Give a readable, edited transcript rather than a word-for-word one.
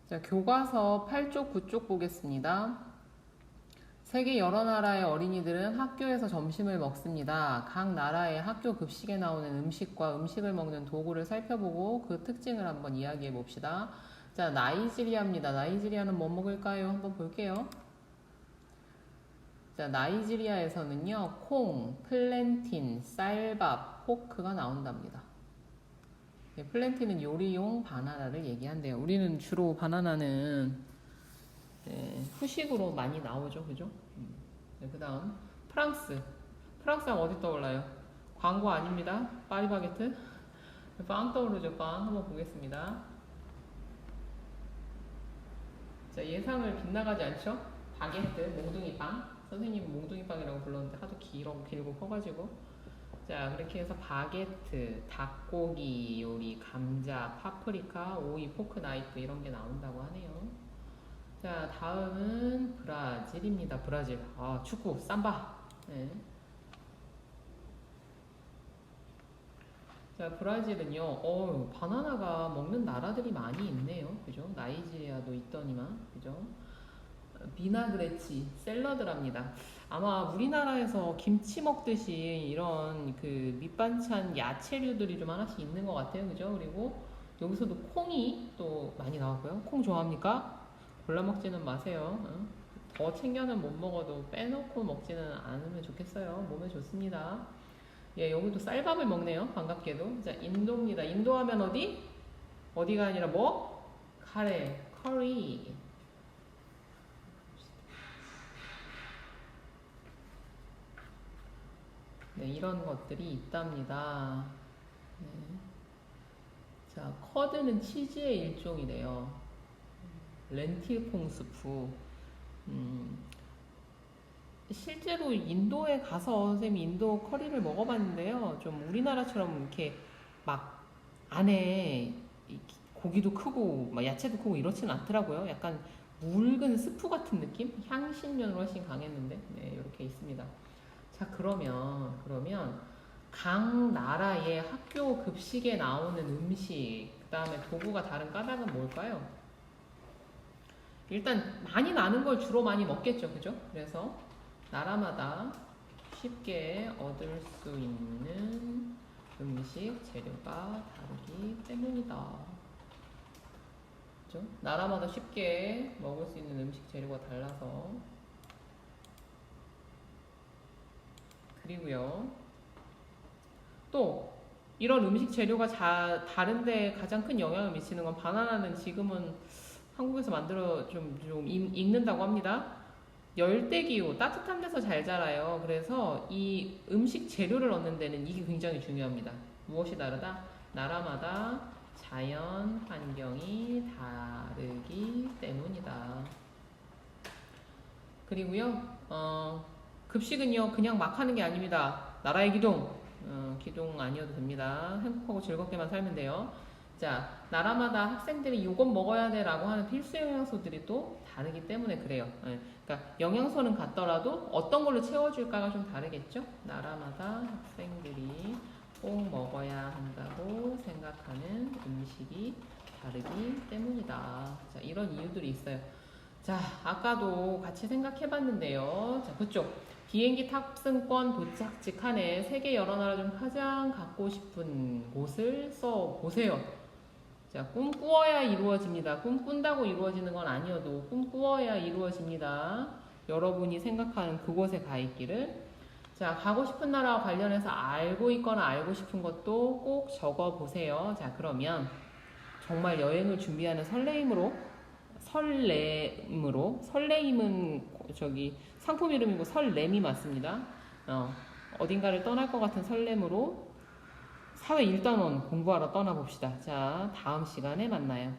자, 교과서 8쪽, 9쪽 보겠습니다. 세계 여러 나라의 어린이들은 학교에서 점심을 먹습니다. 각 나라의 학교 급식에 나오는 음식과 음식을 먹는 도구를 살펴보고 그 특징을 한번 이야기해 봅시다. 자, 나이지리아입니다. 나이지리아는 뭐 먹을까요? 한번 볼게요. 자, 나이지리아에서는요, 콩, 플랜틴, 쌀밥, 포크가 나온답니다. 네, 플랜틴은 요리용 바나나를 얘기한대요. 우리는 주로 바나나는 후식으로 많이 나오죠, 그죠? 네, 그 다음 프랑스. 프랑스 하면 어디 떠올라요? 광고 아닙니다. 파리바게트. 빵 떠오르죠, 빵. 한번 보겠습니다. 자, 예상을 빗나가지 않죠? 바게트, 몽둥이 빵. 선생님은 몽둥이 빵이라고 불렀는데 하도 길고 커가지고. 자, 그렇게 해서 바게트, 닭고기 요리, 감자, 파프리카, 오이, 포크 나이프 이런 게 나온다고 하네요. 자, 다음은 브라질입니다. 브라질. 아, 축구, 삼바. 네. 자, 브라질은요, 바나나가 먹는 나라들이 많이 있네요. 그죠? 나이지리아도 있더니만. 그죠? 비나그레치, 샐러드랍니다. 아마 우리나라에서 김치 먹듯이 이런 그 밑반찬 야채류들이 좀 하나씩 있는 것 같아요. 그죠? 그리고 여기서도 콩이 또 많이 나왔고요. 콩 좋아합니까? 골라 먹지는 마세요. 더 챙겨는 못 먹어도 빼놓고 먹지는 않으면 좋겠어요. 몸에 좋습니다. 예, 여기도 쌀밥을 먹네요. 반갑게도. 자, 인도입니다. 인도 하면 어디? 어디가 아니라 뭐? 카레, 커리. 네, 이런 것들이 있답니다. 네. 자, 커드는 치즈의 일종이래요. 렌틸콩 스프. 실제로 인도에 가서 선생님이 인도 커리를 먹어봤는데요. 좀 우리나라처럼 이렇게 막 안에 고기도 크고 막 야채도 크고 이렇지는 않더라고요. 약간 묽은 스프 같은 느낌? 향신료는 훨씬 강했는데 네, 이렇게 있습니다. 자, 그러면 각 나라의 학교 급식에 나오는 음식, 그 다음에 도구가 다른 까닭은 뭘까요? 일단 많이 나는 걸 주로 많이 먹겠죠, 그죠? 그래서 나라마다 쉽게 얻을 수 있는 음식 재료가 다르기 때문이다. 그죠? 나라마다 쉽게 먹을 수 있는 음식 재료가 달라서. 그리고요, 또 이런 음식 재료가 다른데 가장 큰 영향을 미치는 건 바나나는 지금은 한국에서 만들어 좀 익는다고 합니다. 열대기후, 따뜻한 데서 잘 자라요. 그래서 이 음식 재료를 얻는 데는 이게 굉장히 중요합니다. 무엇이 다르다? 나라마다 자연 환경이 다르기 때문이다. 그리고요, 급식은요, 그냥 막 하는 게 아닙니다. 나라의 기둥 아니어도 됩니다. 행복하고 즐겁게만 살면 돼요. 자, 나라마다 학생들이 이것 먹어야 돼 라고 하는 필수 영양소들이 또 다르기 때문에 그래요. 그러니까 영양소는 같더라도 어떤 걸로 채워줄까가 좀 다르겠죠? 나라마다 학생들이 꼭 먹어야 한다고 생각하는 음식이 다르기 때문이다. 자, 이런 이유들이 있어요. 자, 아까도 같이 생각해 봤는데요. 자, 그쪽. 비행기 탑승권 도착 직한에 세계 여러 나라 중 가장 갖고 싶은 곳을 써 보세요. 자, 꿈꾸어야 이루어집니다. 꿈꾼다고 이루어지는 건 아니어도 꿈꾸어야 이루어집니다. 여러분이 생각하는 그곳에 가 있기를. 자, 가고 싶은 나라와 관련해서 알고 있거나 알고 싶은 것도 꼭 적어 보세요. 자, 그러면 정말 여행을 준비하는 설레임은 저기 상품 이름이고 설렘이 맞습니다. 어딘가를 떠날 것 같은 설렘으로 사회 1단원 공부하러 떠나봅시다. 자, 다음 시간에 만나요.